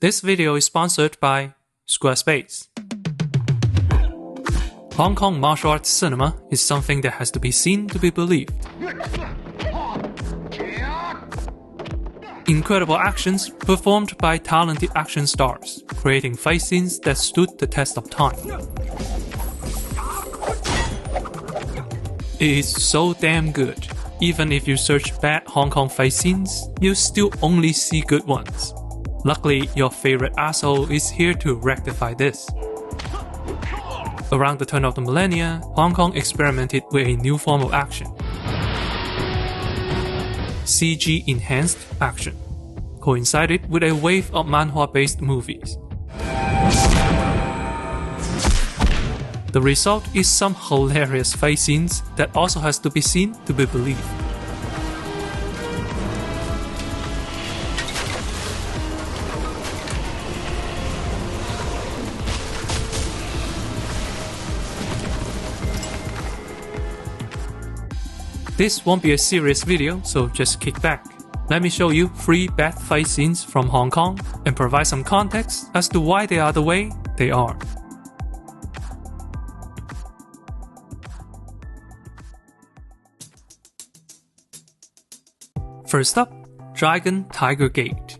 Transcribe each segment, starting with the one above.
This video is sponsored by Squarespace. Hong Kong martial arts cinema is something that has to be seen to be believed. Incredible actions performed by talented action stars, creating fight scenes that stood the test of time. It is so damn good. Even if you search bad Hong Kong fight scenes, you still only see good ones. Luckily, your favorite asshole is here to rectify this. Around the turn of the millennia, Hong Kong experimented with a new form of action. CG-enhanced action, coincided with a wave of manhwa-based movies. The result is some hilarious fight scenes that also has to be seen to be believed. This won't be a serious video, so just kick back. Let me show you 3 bad fight scenes from Hong Kong and provide some context as to why they are the way they are. First up, Dragon Tiger Gate.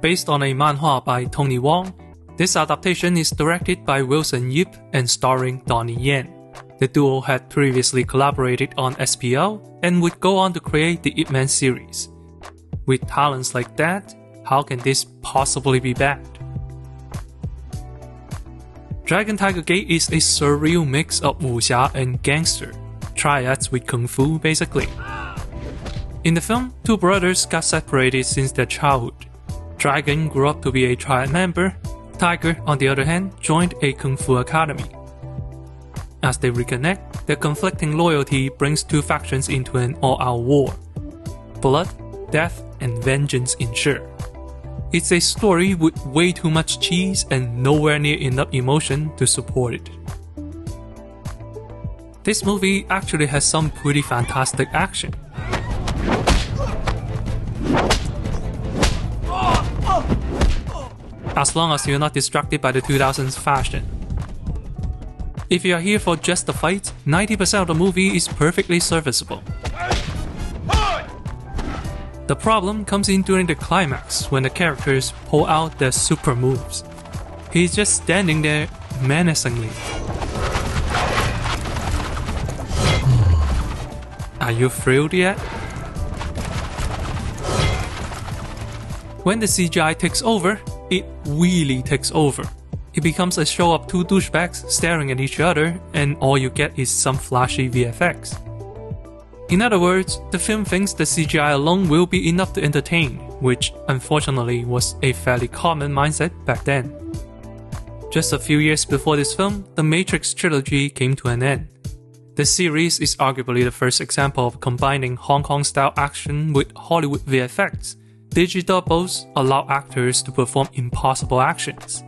Based on a manhwa by Tony Wong, this adaptation is directed by Wilson Yip and starring Donnie Yen. The duo had previously collaborated on SPL and would go on to create the Ip Man series. With talents like that, how can this possibly be bad? Dragon Tiger Gate is a surreal mix of wuxia and gangster, triads with kung fu basically. In the film, 2 brothers got separated since their childhood. Dragon grew up to be a triad member, Tiger, on the other hand, joined a kung fu academy. As they reconnect, their conflicting loyalty brings 2 factions into an all-out war. Blood, death, and vengeance ensure. It's a story with way too much cheese and nowhere near enough emotion to support it. This movie actually has some pretty fantastic action. As long as you're not distracted by the 2000s fashion. If you are here for just the fight, 90% of the movie is perfectly serviceable. The problem comes in during the climax when the characters pull out their super moves. He's just standing there menacingly. Are you thrilled yet? When the CGI takes over, it really takes over. It becomes a show of 2 douchebags staring at each other, and all you get is some flashy VFX. In other words, the film thinks the CGI alone will be enough to entertain, which unfortunately was a fairly common mindset back then. Just a few years before this film, the Matrix trilogy came to an end. The series is arguably the first example of combining Hong Kong-style action with Hollywood VFX. Digidoubles allow actors to perform impossible actions.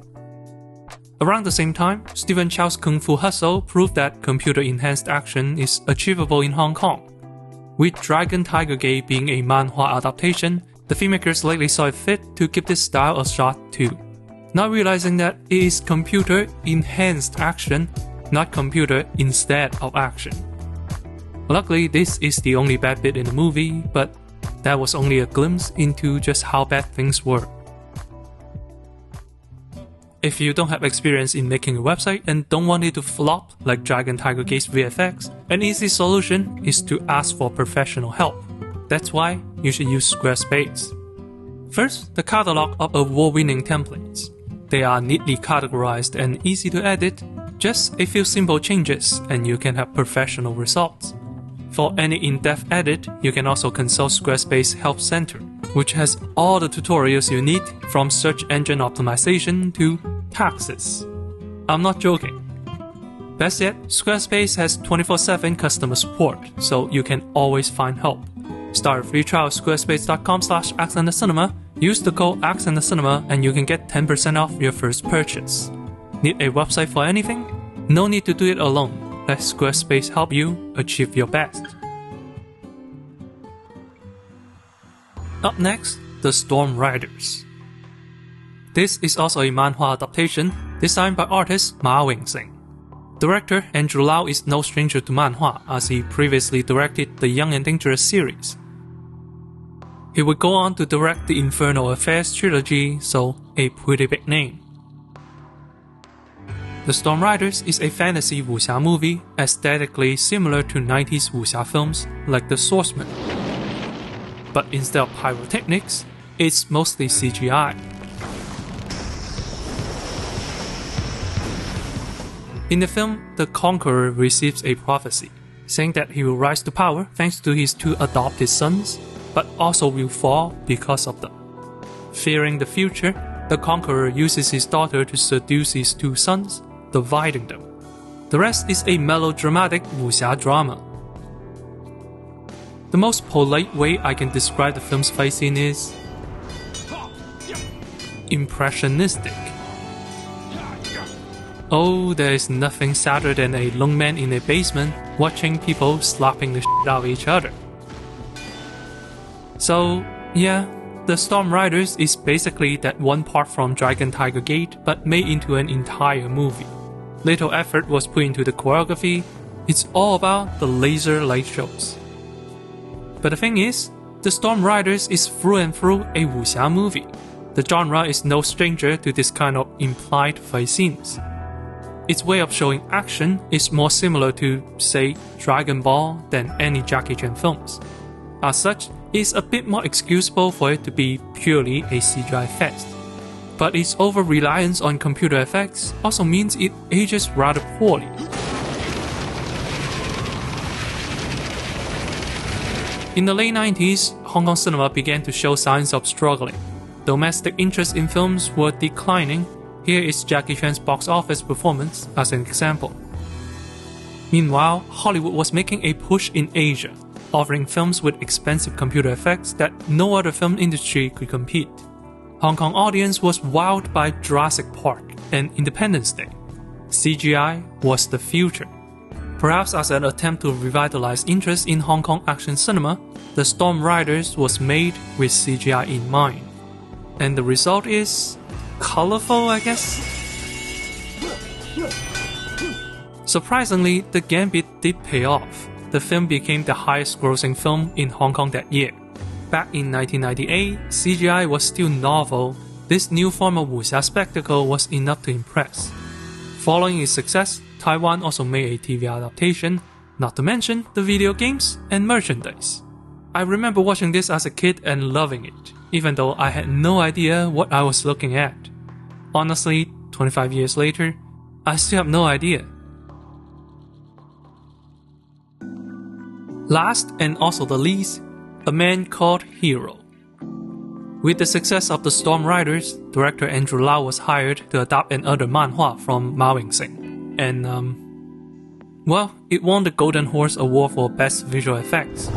Around the same time, Stephen Chow's Kung Fu Hustle proved that computer-enhanced action is achievable in Hong Kong. With Dragon Tiger Gate being a manhwa adaptation, the filmmakers likely saw it fit to give this style a shot too. Not realizing that it is computer-enhanced action, not computer instead of action. Luckily, this is the only bad bit in the movie, but that was only a glimpse into just how bad things were. If you don't have experience in making a website and don't want it to flop like Dragon Tiger Gate's VFX, an easy solution is to ask for professional help. That's why you should use Squarespace. First, the catalog of award-winning templates. They are neatly categorized and easy to edit. Just a few simple changes and you can have professional results. For any in-depth edit, you can also consult Squarespace Help Center, which has all the tutorials you need from search engine optimization to taxes. I'm not joking. Best yet, Squarespace has 24/7 customer support, so you can always find help. Start a free trial at squarespace.com/accentthecinema, use the code accentthecinema and you can get 10% off your first purchase. Need a website for anything? No need to do it alone. Let Squarespace help you achieve your best. Up next, the Storm Riders. This is also a manhwa adaptation designed by artist Ma Wing-sing. Director Andrew Lau is no stranger to manhwa, as he previously directed the Young and Dangerous series. He would go on to direct the Infernal Affairs trilogy, so a pretty big name. The Storm Riders is a fantasy wuxia movie aesthetically similar to 90s wuxia films like The Swordsman. But instead of pyrotechnics, it's mostly CGI. In the film, the Conqueror receives a prophecy, saying that he will rise to power thanks to his 2 adopted sons, but also will fall because of them. Fearing the future, the Conqueror uses his daughter to seduce his 2 sons, dividing them. The rest is a melodramatic wuxia drama. The most polite way I can describe the film's fight scene is impressionistic. Oh, there is nothing sadder than a lone man in a basement watching people slapping the shit out of each other. So, yeah, The Storm Riders is basically that one part from Dragon Tiger Gate but made into an entire movie. Little effort was put into the choreography. It's all about the laser light shows. But the thing is, The Storm Riders is through and through a wuxia movie. The genre is no stranger to this kind of implied fight scenes. Its way of showing action is more similar to, say, Dragon Ball than any Jackie Chan films. As such, it's a bit more excusable for it to be purely a CGI fest. But its over-reliance on computer effects also means it ages rather poorly. In the late 90s, Hong Kong cinema began to show signs of struggling. Domestic interest in films were declining. Here is Jackie Chan's box office performance as an example. Meanwhile, Hollywood was making a push in Asia, offering films with expensive computer effects that no other film industry could compete. Hong Kong audience was wowed by Jurassic Park and Independence Day. CGI was the future. Perhaps as an attempt to revitalize interest in Hong Kong action cinema, The Storm Riders was made with CGI in mind. And the result is colorful, I guess? Surprisingly, the gambit did pay off. The film became the highest grossing film in Hong Kong that year. Back in 1998, CGI was still novel. This new form of wuxia spectacle was enough to impress. Following its success, Taiwan also made a TV adaptation, not to mention the video games and merchandise. I remember watching this as a kid and loving it, even though I had no idea what I was looking at. Honestly, 25 years later, I still have no idea. Last and also the least, A Man Called Hero. With the success of The Storm Riders, director Andrew Lau was hired to adapt another manhwa from Ma Wing-sing. And, well, it won the Golden Horse Award for Best Visual Effects.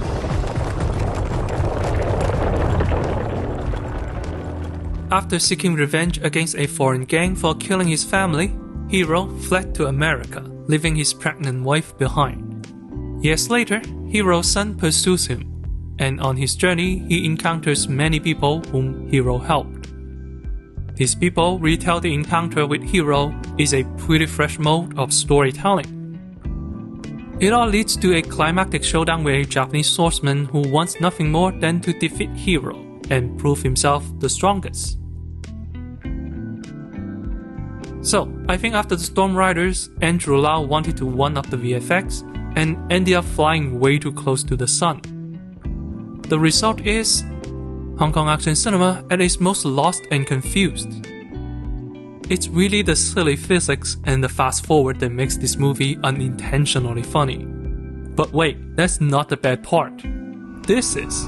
After seeking revenge against a foreign gang for killing his family, Hero fled to America, leaving his pregnant wife behind. Years later, Hero's son pursues him, and on his journey, he encounters many people whom Hero helped. These people retell the encounter with Hero is a pretty fresh mode of storytelling. It all leads to a climactic showdown with a Japanese swordsman who wants nothing more than to defeat Hero and prove himself the strongest. So, I think after The Storm Riders, Andrew Lau wanted to one-up the VFX and ended up flying way too close to the sun. The result is Hong Kong action cinema at its most lost and confused. It's really the silly physics and the fast forward that makes this movie unintentionally funny. But wait, that's not the bad part. This is.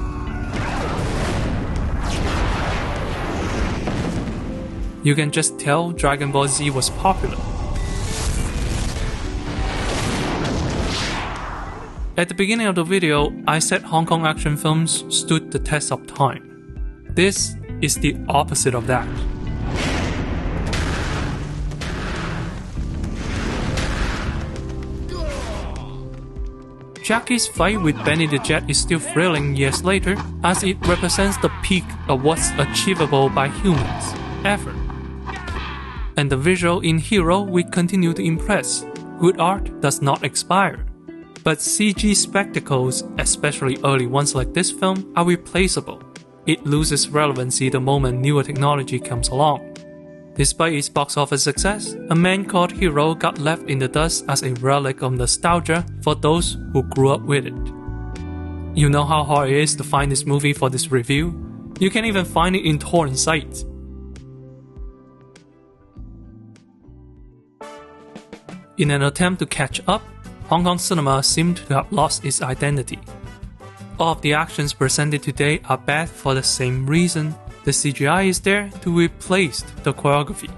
You can just tell Dragon Ball Z was popular. At the beginning of the video, I said Hong Kong action films stood the test of time. This is the opposite of that. Jackie's fight with Benny the Jet is still thrilling years later, as it represents the peak of what's achievable by humans, ever. And the visual in Hero will continue to impress. Good art does not expire. But CG spectacles, especially early ones like this film, are replaceable. It loses relevancy the moment newer technology comes along. Despite its box office success, A Man Called Hero got left in the dust as a relic of nostalgia for those who grew up with it. You know how hard it is to find this movie for this review? You can't even find it in torrent sites. In an attempt to catch up, Hong Kong cinema seemed to have lost its identity. All of the actions presented today are bad for the same reason. The CGI is there to replace the choreography.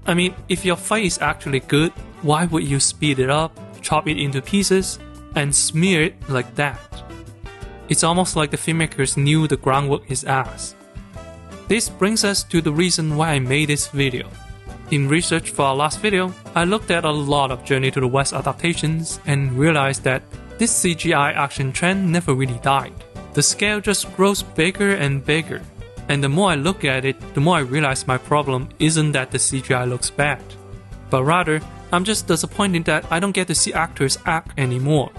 I mean, if your fight is actually good, why would you speed it up, chop it into pieces, and smear it like that? It's almost like the filmmakers knew the groundwork is ass. This brings us to the reason why I made this video. In research for our last video, I looked at a lot of Journey to the West adaptations and realized that this CGI action trend never really died. The scale just grows bigger and bigger. And the more I look at it, the more I realize my problem isn't that the CGI looks bad, but rather, I'm just disappointed that I don't get to see actors act anymore.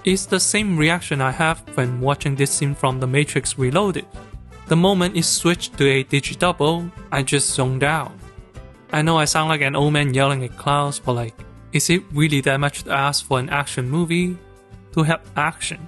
It's the same reaction I have when watching this scene from The Matrix Reloaded. The moment it switched to a digidouble, I just zoned out. I know I sound like an old man yelling at clouds, but like, is it really that much to ask for an action movie to have action?